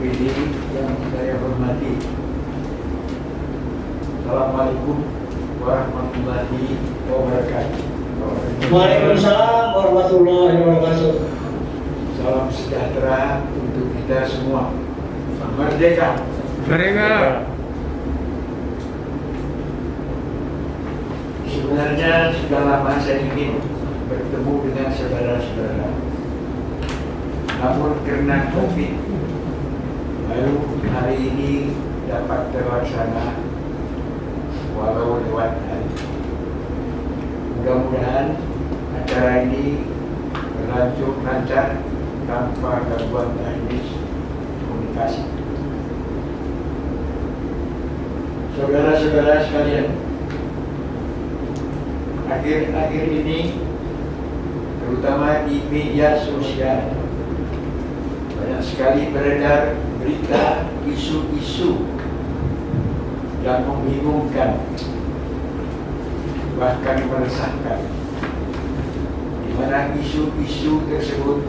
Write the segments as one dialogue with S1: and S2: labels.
S1: terpilih yang saya hormati. Assalamualaikum warahmatullahi wabarakatuh.
S2: Waalaikumsalam warahmatullahi wabarakatuh.
S1: Salam sejahtera untuk kita semua. Merdeka.
S3: Merdeka.
S1: Sebenarnya sudah lama saya ingin bertemu dengan saudara-saudara. Namun karena COVID, baru hari ini dapat terlaksana walau lewat hari. Mudah-mudahan acara ini berlangsung lancar tanpa gangguan teknis komunikasi. Saudara-saudara sekalian, akhir-akhir ini terutama di media sosial banyak sekali beredar berita isu-isu yang membingungkan, bahkan meresahkan, di mana isu-isu tersebut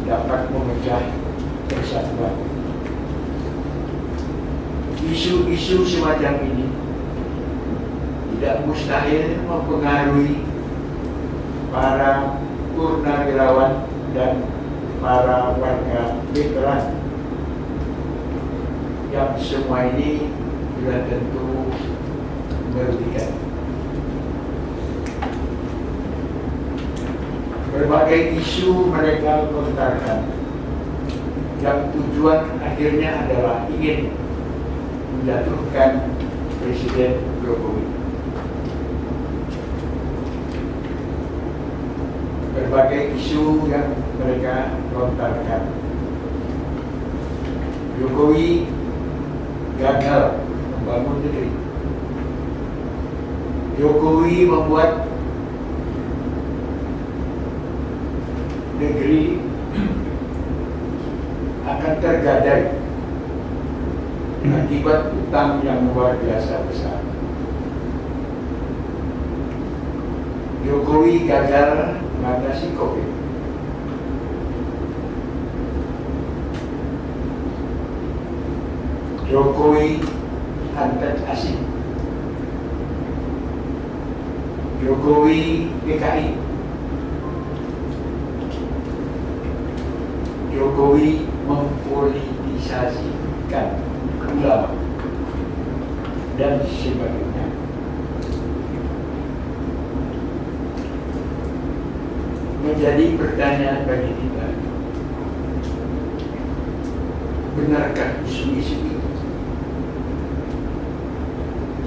S1: dapat memecah persatuan. Isu-isu semacam ini tidak mustahil mempengaruhi para purnawirawan dan para warga veteran yang semua ini sudah tentu merugikan. Berbagai isu mereka lontarkan yang tujuan akhirnya adalah ingin menjatuhkan Presiden Jokowi. Berbagai isu yang mereka lontarkan. Jokowi gagal membangun negeri. Jokowi membuat negeri akan tergadai akibat utang yang luar biasa besar. Jokowi gagal mengatasi COVID. Jokowi hantam asing. Jokowi PKI. Jokowi mempolitisasikan ulama dan sebagainya. Menjadi pertanyaan bagi kita, benarkah isu-isu itu?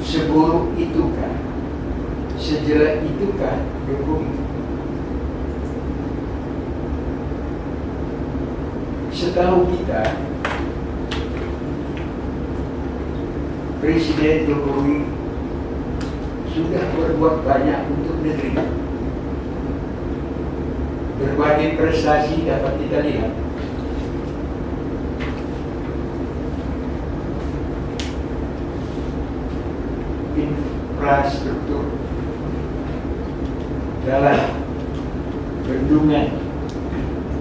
S1: Seburuk itukah? Sejelek itukah Jokowi? Setahu kita, Presiden Jokowi sudah berbuat banyak untuk negeri. Berbagai prestasi dapat kita lihat. Infrastruktur, jalan, bendungan,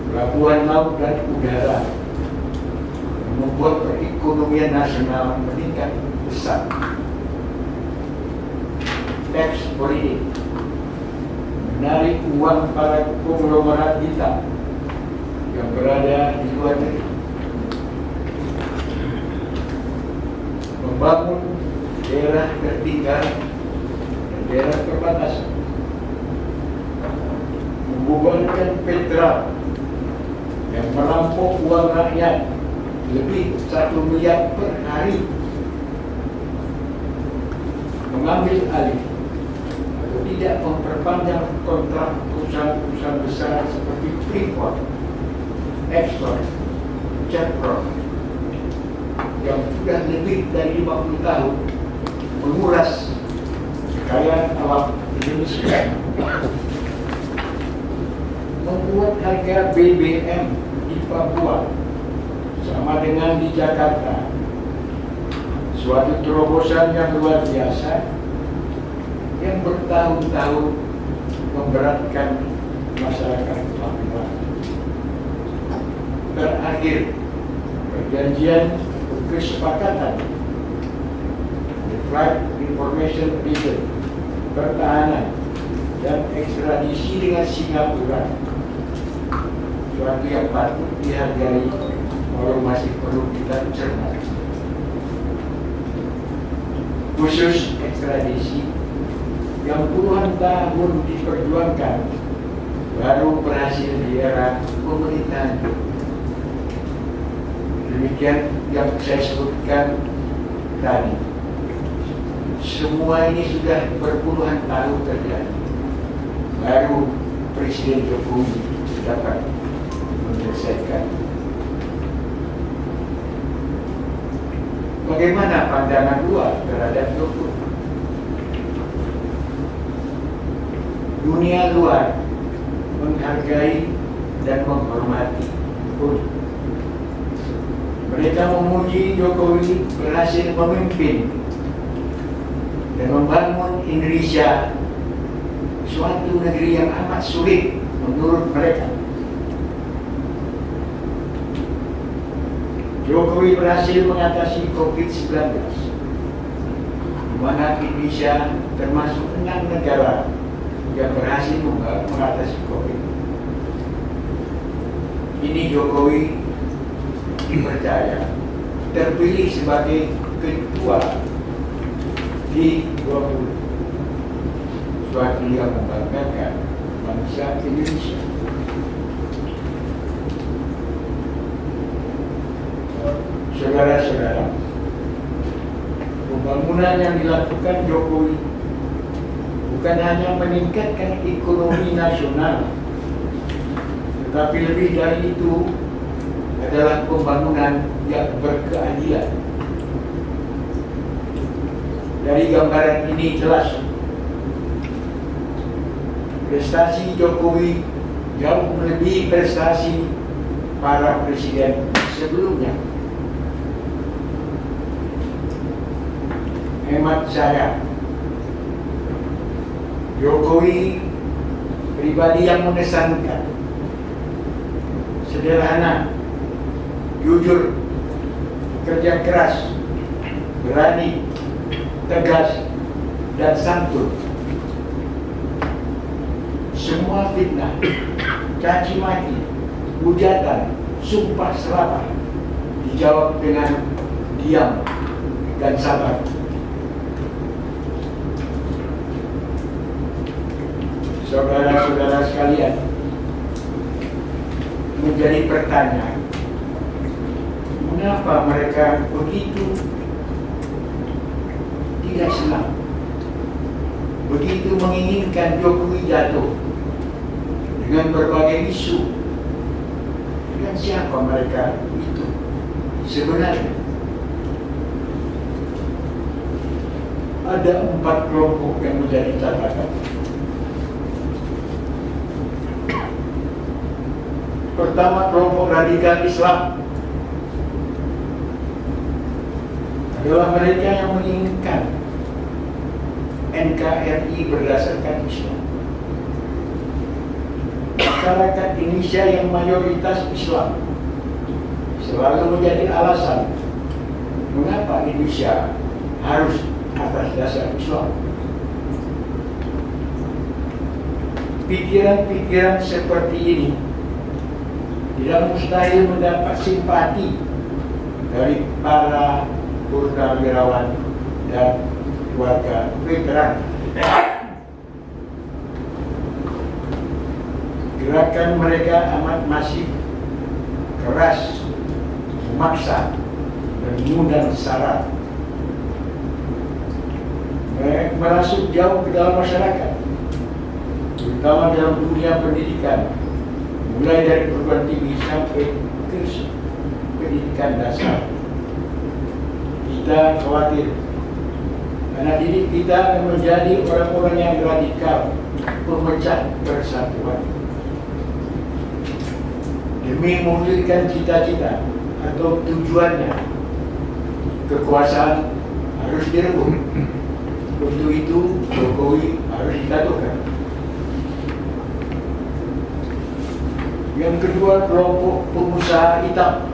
S1: pelabuhan laut dan udara membuat perekonomian nasional meningkat besar. Tax holiday menarik uang para konglomerat hitam yang berada di luar negeri. Membangun daerah tertinggal dan daerah perbatasan. Membubarkan Petra yang merampok uang rakyat lebih 1 miliar per hari. Mengambil alih atau tidak memperpanjang kontrak perusahaan-perusahaan besar seperti Freeport, Exxon, Chevron yang sudah lebih dari 50 tahun menguras kekayaan alam Indonesia. Membuat harga BBM di Papua sama dengan di Jakarta, suatu terobosan yang luar biasa yang bertahun-tahun memberatkan masyarakat Papua. Terakhir, perjanjian kesepakatan, the Flight Information Agreement, pertahanan dan ekstradisi dengan Singapura, suatu yang patut dihargai walau masih perlu kita cermati. Khusus ekstradisi yang puluhan tahun diperjuangkan baru berhasil di era pemerintahan Jokowi. Demikian yang saya sebutkan tadi. Semua ini sudah berpuluhan tahun terjadi. Baru Presiden Jokowi dapat menyelesaikan. Bagaimana pandangan luar terhadap Jokowi? Dunia luar menghargai dan menghormati Jokowi. Mereka memuji Jokowi berhasil memimpin dan membangun Indonesia, suatu negeri yang amat sulit menurut mereka. Jokowi berhasil mengatasi COVID-19, di mana Indonesia termasuk 6 negara yang berhasil mengatasi COVID. Ini Jokowi dipercaya terpilih sebagai ketua G20, suatu yang membanggakan bangsa Indonesia. Saudara-saudara, pembangunan yang dilakukan Jokowi bukan hanya meningkatkan ekonomi nasional, tetapi lebih dari itu adalah pembangunan yang berkeadilan. Dari gambaran ini jelas prestasi Jokowi jauh melebihi prestasi para presiden sebelumnya. Hemat saya, Jokowi pribadi yang mengesankan, sederhana, jujur, kerja keras, berani, tegas, dan santun. Semua fitnah, caci maki, hujatan, sumpah serapah dijawab dengan diam dan sabar. Saudara-saudara sekalian, menjadi pertanyaan, mengapa mereka begitu tidak senang, begitu menginginkan Jokowi jatuh dengan berbagai isu? Dengan siapa mereka itu sebenarnya? Ada 4 kelompok yang menjadi catatan. Pertama, kelompok radikal Islam adalah mereka yang menginginkan NKRI berdasarkan Islam. Masyarakat Indonesia yang mayoritas Islam selalu menjadi alasan mengapa Indonesia harus atas dasar Islam. Pikiran-pikiran seperti ini tidak mustahil mendapat simpati dari para purnawirawan dan keluarga veteran. Gerakan mereka amat masif, keras, memaksa, dan mengundang syarat. Mereka merasuk jauh ke dalam masyarakat, terutama dalam dunia pendidikan, mulai dari perguruan tinggi sampai ke pendidikan dasar. Kita khawatir karena didik kita akan menjadi orang-orang yang radikal, pemecah persatuan. Demi mewujudkan cita-cita atau tujuannya, kekuasaan harus direbut. Untuk itu Jokowi harus dijatuhkan. Yang kedua, kelompok pengusaha hitam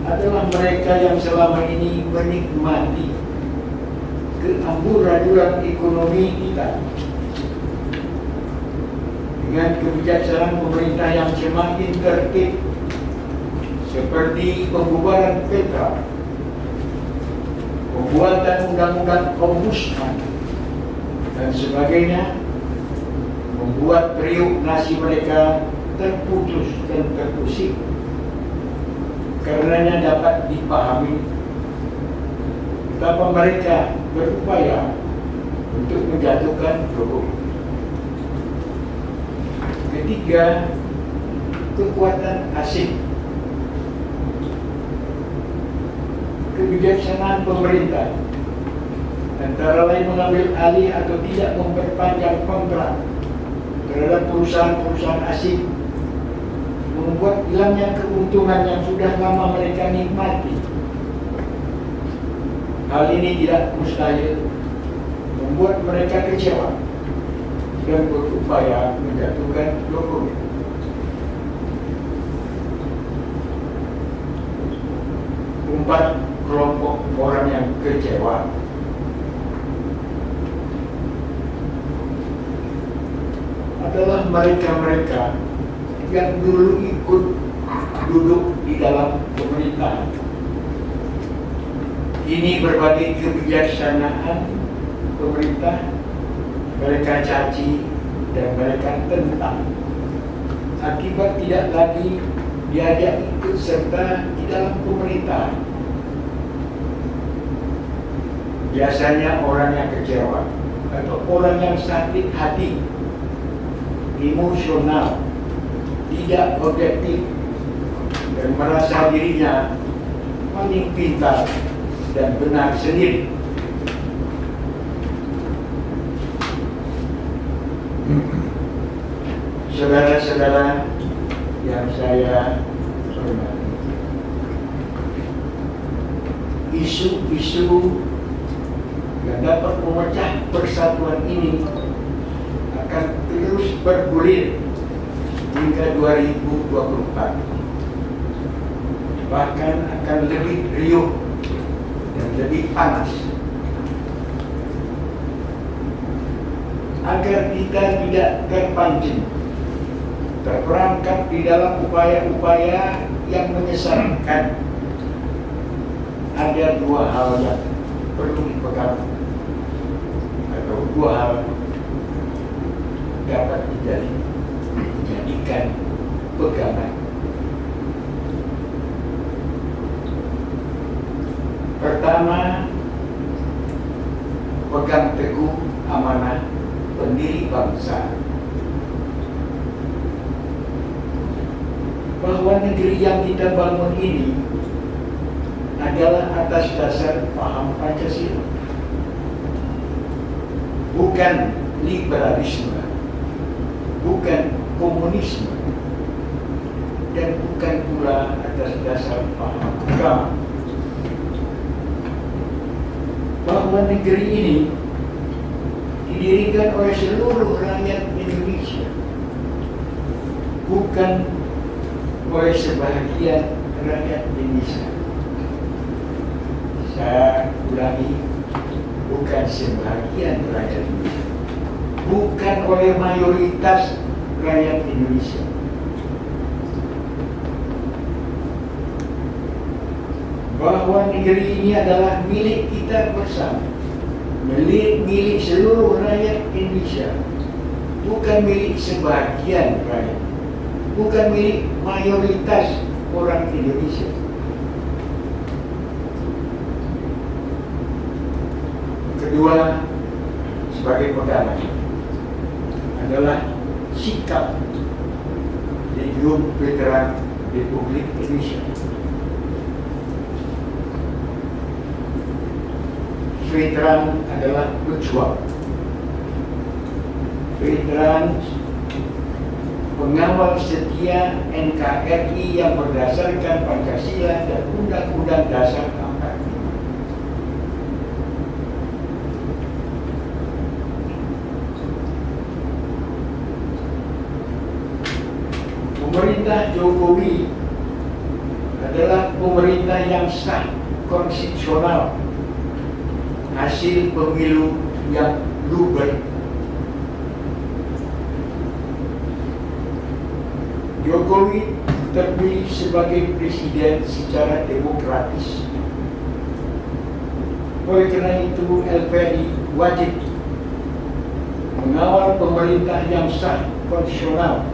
S1: adalah mereka yang selama ini menikmati keamburadulan ekonomi kita dengan kebijaksanaan pemerintah yang semakin tertib, seperti pembubaran Petra, pembuatan undang-undang ombudsman dan sebagainya, membuat periuk nasi mereka terputus dan terusik. Karenanya dapat dipahami betapa mereka berupaya untuk menjatuhkan Jokowi. Ketiga, kekuatan asing. Kebijaksanaan pemerintah antara lain mengambil alih atau tidak memperpanjang kontrak terhadap perusahaan-perusahaan asing, membuat hilangnya keuntungan yang sudah lama mereka nikmati. Hal ini tidak mustahil membuat mereka kecewa dan berupaya menjatuhkan Jokowi. Empat, kelompok orang yang kecewa. Adalah mereka-mereka yang dulu ikut duduk di dalam pemerintahan. Ini berbagai kebijaksanaan pemerintah mereka caci dan mereka tentang, akibat tidak lagi diajak ikut serta di dalam pemerintahan. Biasanya orang yang kecewa atau orang yang sakit hati, emosional, tidak objektif, dan merasa dirinya paling pintar dan benar sendiri. Saudara-saudara yang saya hormati, isu-isu yang dapat memecah persatuan ini akan terus bergulir hingga 2024, bahkan akan lebih riuh dan lebih panas. Agar kita tidak terpancing, terperangkap di dalam upaya-upaya yang menyesatkan, ada dua hal yang perlu dipegang, atau dua hal dapat dijadikan pegangan. Pertama, pegang teguh amanah pendiri bangsa, bahwa negeri yang kita bangun ini adalah atas dasar paham Pancasila, bukan liberalisme, bukan komunisme, dan bukan pula atas dasar paham agama. Bahwa negeri ini didirikan oleh seluruh rakyat Indonesia, bukan oleh sebahagian rakyat Indonesia. Saya ulangi, bukan sebahagian rakyat Indonesia, bukan oleh mayoritas rakyat Indonesia. Bahwa negeri ini adalah milik kita bersama, milik seluruh rakyat Indonesia, bukan milik sebagian rakyat, bukan milik mayoritas orang Indonesia. Kedua, sebagai pegangan adalah sikap Legiun Veteran Republik Indonesia. Veteran adalah pejuang. Veteran pengawal setia NKRI yang berdasarkan Pancasila dan Undang-Undang Dasar 45. Pemerintah Jokowi adalah pemerintah yang sah konstitusional, hasil pemilu yang luber. Jokowi terpilih sebagai presiden secara demokratis. Oleh karena itu, LPI wajib mengawal pemerintah yang sah konstitusional.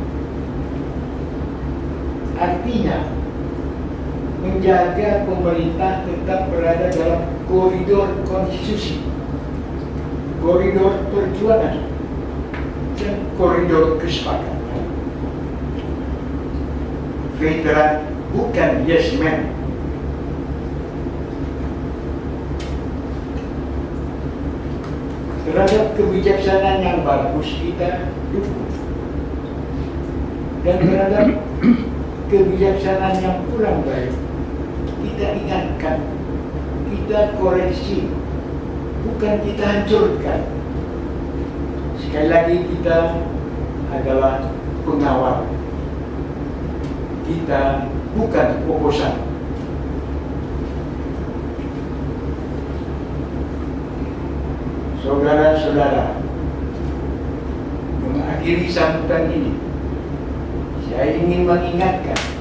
S1: Artinya, menjaga pemerintah tetap berada dalam koridor konstitusi, koridor perjuangan, dan koridor kesepakatan. Veteran bukan yes man. Terhadap kebijaksanaan yang bagus kita dukung, dan terhadap kebijaksanaan yang kurang baik kita ingatkan, kita koreksi, bukan kita hancurkan. Sekali lagi, kita adalah pengawal, kita bukan oposan. Saudara-saudara, mengakhiri sambutan ini, saya ingin mengingatkan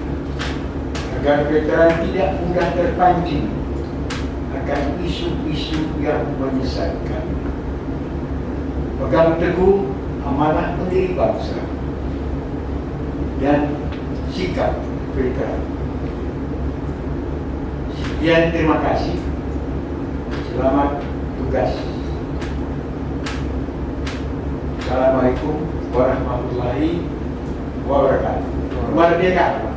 S1: agar veteran tidak mudah terpancing akan isu-isu yang menyesatkan. Pegang teguh amanah pendiri bangsa dan sikap veteran. Sekian, terima kasih. Selamat tugas. Assalamualaikum warahmatullahi wabarakatuh. Merdeka.